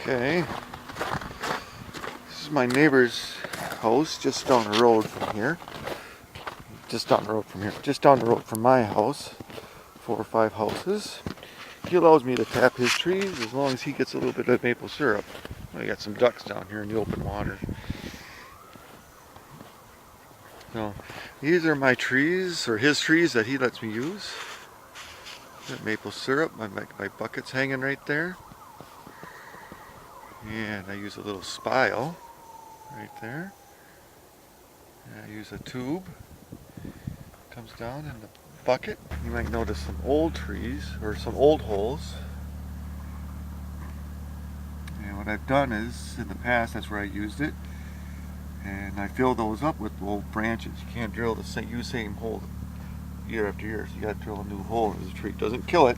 Okay, this is my neighbor's house just down the road from here. Just down the road from my house. 4 or 5 houses. He allows me to tap his trees as long as he gets a little bit of maple syrup. I got some ducks down here in the open water. So these are my trees, or his trees that he lets me use. Got maple syrup, my bucket's hanging right there. And I use a little spile right there. And I use a tube. Comes down in the bucket. You might notice some old trees, or some old holes. And what I've done is, in the past, that's where I used it. And I fill those up with old branches. You can't drill the same hole year after year, so you got to drill a new hole into the tree. It doesn't kill it.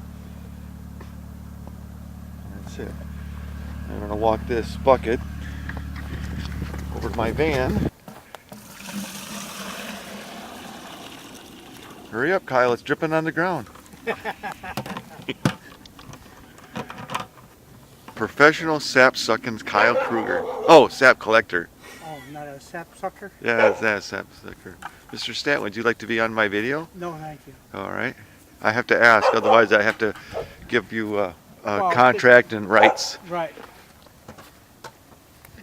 And that's it. I'm going to walk this bucket over to my van. Hurry up, Kyle, it's dripping on the ground. Professional sap sucking Kyle Krueger. Oh, sap collector. Oh, not a sap sucker? Yeah, that's a sap sucker. Mr. Stat, would you like to be on my video? No, thank you. All right. I have to ask, otherwise I have to give you a contract and rights. Right.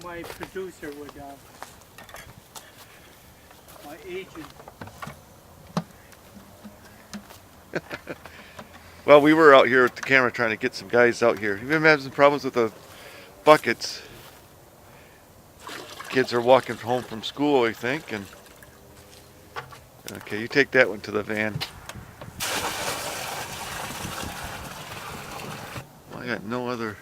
My producer would, my agent. Well, we were out here with the camera trying to get some guys out here. You've been having some problems with the buckets. Kids are walking home from school, I think, and okay, you take that one to the van. Well, I got no other.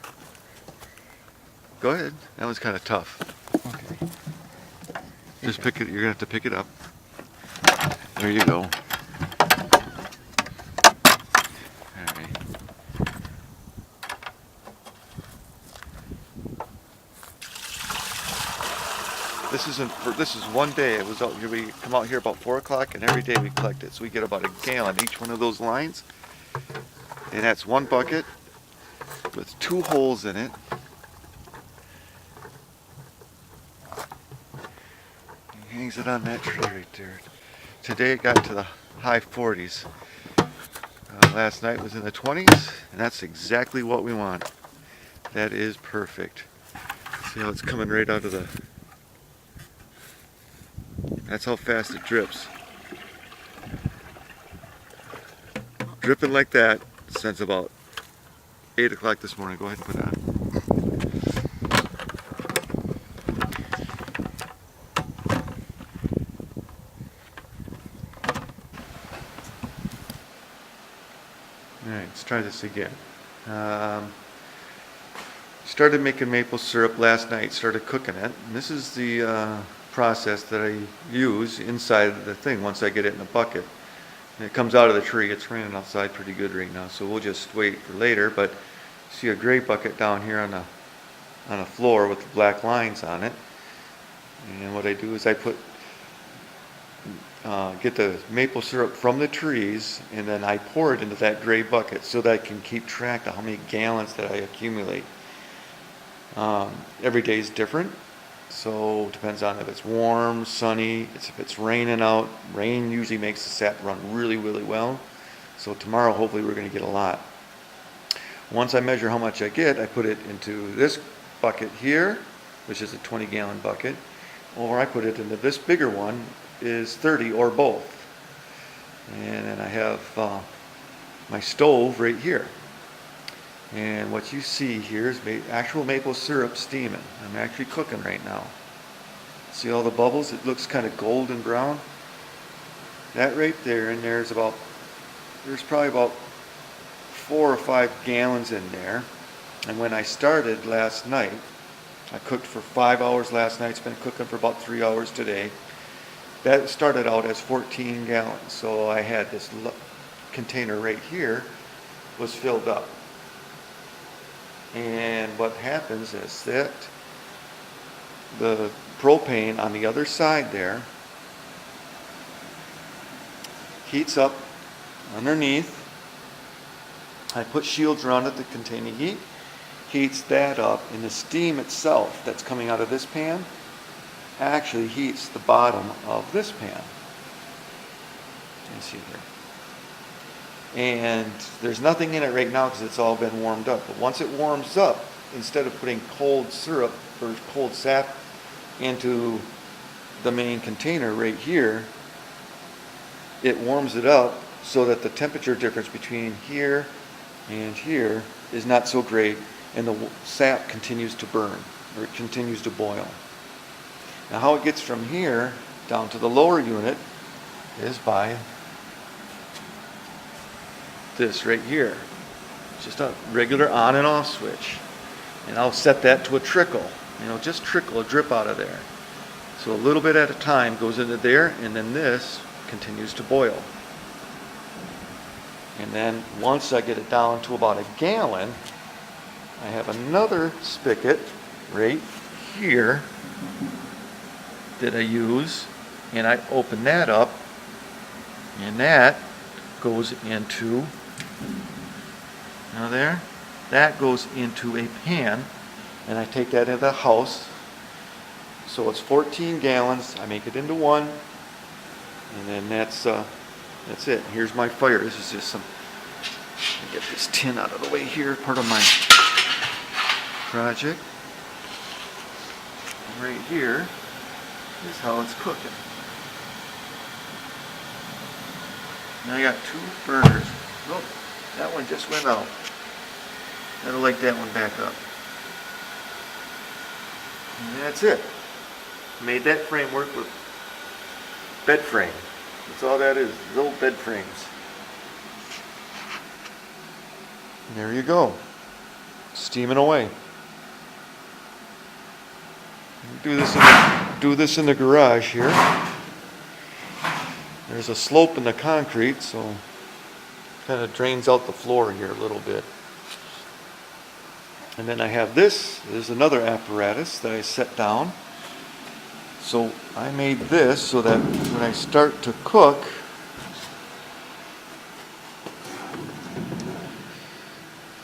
Go ahead. That was kind of tough. Okay. Just pick it. You're gonna have to pick it up. There you go. All right. This is one day. It was out here. We come out here about 4 o'clock, and every day we collect it. So we get about a gallon each one of those lines, and that's one bucket with 2 holes in it. He hangs it on that tree right there. Today it got to the high 40s. Last night was in the 20s, and that's exactly what we want. That is perfect. See how it's coming right out of the. That's how fast it drips. Dripping like that since about 8 o'clock this morning. Go ahead and put it on. Alright, let's try this again. Started making maple syrup last night, started cooking it. And this is the process that I use inside of the thing once I get it in a bucket. And it comes out of the tree. It's raining outside pretty good right now, so we'll just wait for later. But see a gray bucket down here on the floor with the black lines on it. And what I do is I put get the maple syrup from the trees, and then I pour it into that gray bucket so that I can keep track of how many gallons that I accumulate. Every day is different, so it depends on if it's warm, sunny, if it's raining out. Rain usually makes the sap run really, really well. So tomorrow, hopefully, we're going to get a lot. Once I measure how much I get, I put it into this bucket here, which is a 20-gallon bucket, or I put it into this bigger one, is 30 or both. And then I have my stove right here. And what you see here is actual maple syrup steaming. I'm actually cooking right now. See all the bubbles? It looks kind of golden brown. That right there, and there's probably about 4 or 5 gallons in there. And when I started last night, I cooked for 5 hours last night. It's been cooking for about 3 hours today. That started out as 14 gallons. So I had this container right here was filled up. And what happens is that the propane on the other side there heats up underneath. I put shields around it to contain the heat. heats that up, and the steam itself that's coming out of this pan actually heats the bottom of this pan. You see here. And there's nothing in it right now because it's all been warmed up. But once it warms up, instead of putting cold syrup or cold sap into the main container right here, it warms it up so that the temperature difference between here and here is not so great, and the sap continues to burn, or it continues to boil. Now how it gets from here down to the lower unit is by this right here. It's just a regular on and off switch. And I'll set that to a trickle, just trickle, a drip out of there. So a little bit at a time goes into there, and then this continues to boil. And then once I get it down to about a gallon, I have another spigot right here that I use, and I open that up, and that goes into, now there, that goes into a pan, and I take that into the house. So it's 14 gallons. I make it into one, and then that's it. Here's my fire. This is just some, let me get this tin out of the way here, part of my project. And right here is how it's cooking. Now I got two burners. Nope, that one just went out. Gotta light that one back up. And that's it. Made that framework with bed frame. That's all that is, little bed frames. And there you go. Steaming away. Do this in the garage here. There's a slope in the concrete, so kind of drains out the floor here a little bit. And then I have this. There's another apparatus that I set down. So I made this so that when I start to cook,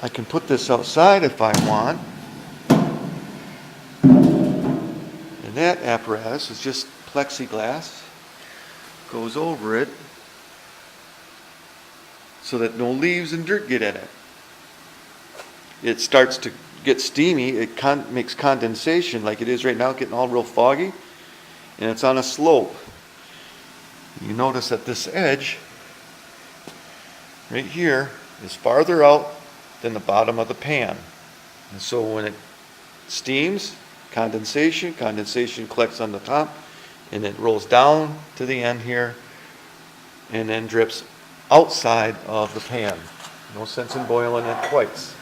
I can put this outside if I want. And that apparatus is just plexiglass. Goes over it so that no leaves and dirt get in it. It starts to get steamy. It makes condensation like it is right now, getting all real foggy. And it's on a slope. You notice that this edge right here is farther out than the bottom of the pan. And so when it steams, condensation collects on the top, and it rolls down to the end here and then drips outside of the pan. No sense in boiling it twice.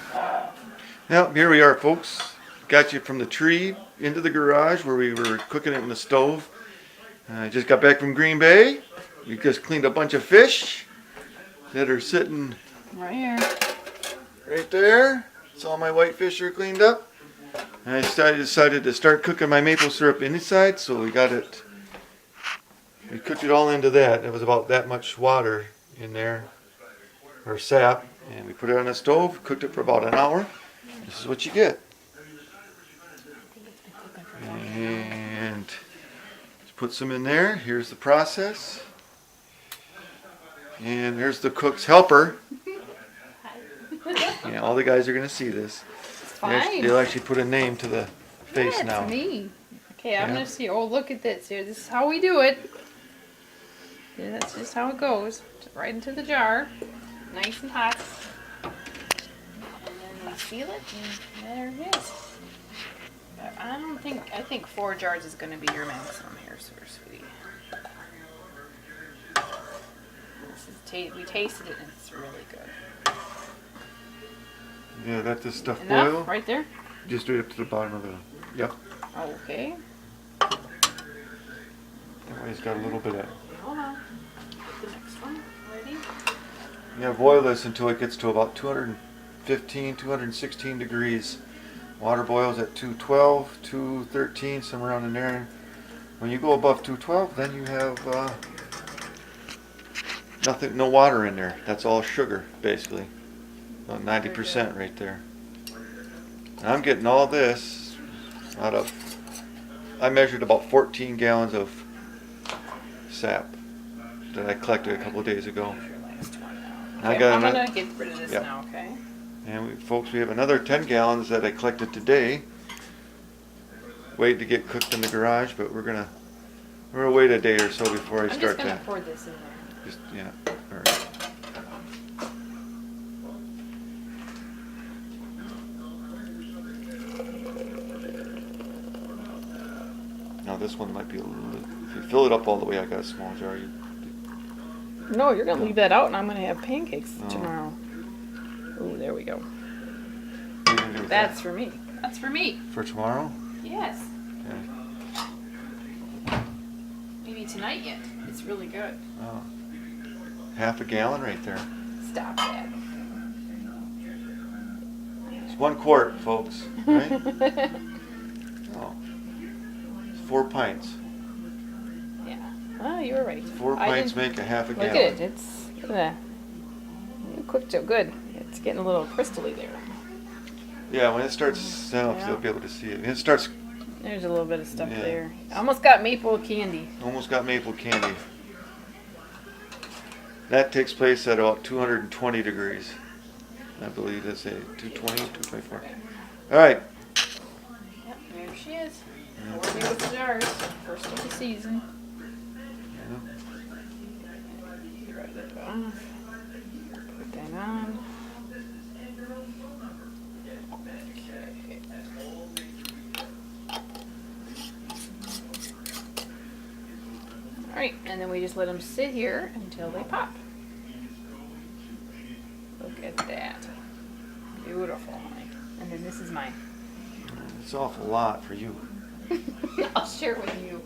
Now, here we are, folks. Got you from the tree into the garage where we were cooking it in the stove. I just got back from Green Bay. We just cleaned a bunch of fish that are sitting right here. Right there. That's all my white fish are cleaned up. And I decided to start cooking my maple syrup inside, so we cooked it all into that. It was about that much water in there, or sap, and we put it on the stove, cooked it for about an hour. This is what you get. And just put some in there. Here's the process. And there's the cook's helper. Yeah, all the guys are going to see this. It's fine. They'll actually put a name to the face Yeah, now. it's me. Okay, I'm Yeah. going to see. Oh, look at this here. This is how we do it. Yeah, that's just how it goes. Right into the jar. Nice and hot. And then we seal it, and there it is. But I think 4 jars is going to be your maximum here, sweetie. We tasted it, and it's really good. Yeah, let this stuff Enough? boil. Right there? Just right up to the bottom of the. Yep. Okay. That way it's got a little bit of. Hold on. Get the next one ready. Yeah, boil this until it gets to about 215, 216 degrees. Water boils at 212, 213, somewhere around in there. When you go above 212, then you have nothing, no water in there. That's all sugar, basically. About 90% right there. And I'm getting all this out of, I measured about 14 gallons of sap that I collected a couple of days ago. Last one now. I Okay, got I'm ano- gonna get rid of this Yep. now, okay? And folks, we have another 10 gallons that I collected today. Waiting to get cooked in the garage, but we're gonna wait a day or so before I I'm just start gonna that. pour this in there. Just, yeah, all right. Now this one might be a little, if you fill it up all the way, I got a small jar. No, you're gonna leave that out and I'm gonna have pancakes Oh. tomorrow. Ooh, there we go. What are you gonna do with That's that? for me. That's for me. For tomorrow? Yes. Okay. Maybe tonight yet. It's really good. Oh. Half a gallon right there. Stop that. It's 1 quart, folks, right? Oh. It's 4 pints. Yeah. Oh, you were right. 4 I pints didn't- make a half a Look gallon. at it. It's you cooked it good. It's getting a little crystally there. Yeah, when it starts, I don't know if Yeah. you'll be able to see it. When it starts, There's a little bit of stuff Yeah. there. Almost got maple candy. almost got maple candy. That takes place at about 220 degrees. I believe that's a 220, 224. All right. Yep, there she is. Working with the jars. First of the season. Right it off. Put that on. Okay. Alright, and then we just let them sit here until they pop. Look at that. Beautiful, honey. And then this is mine. It's an awful lot for you. I'll share with you.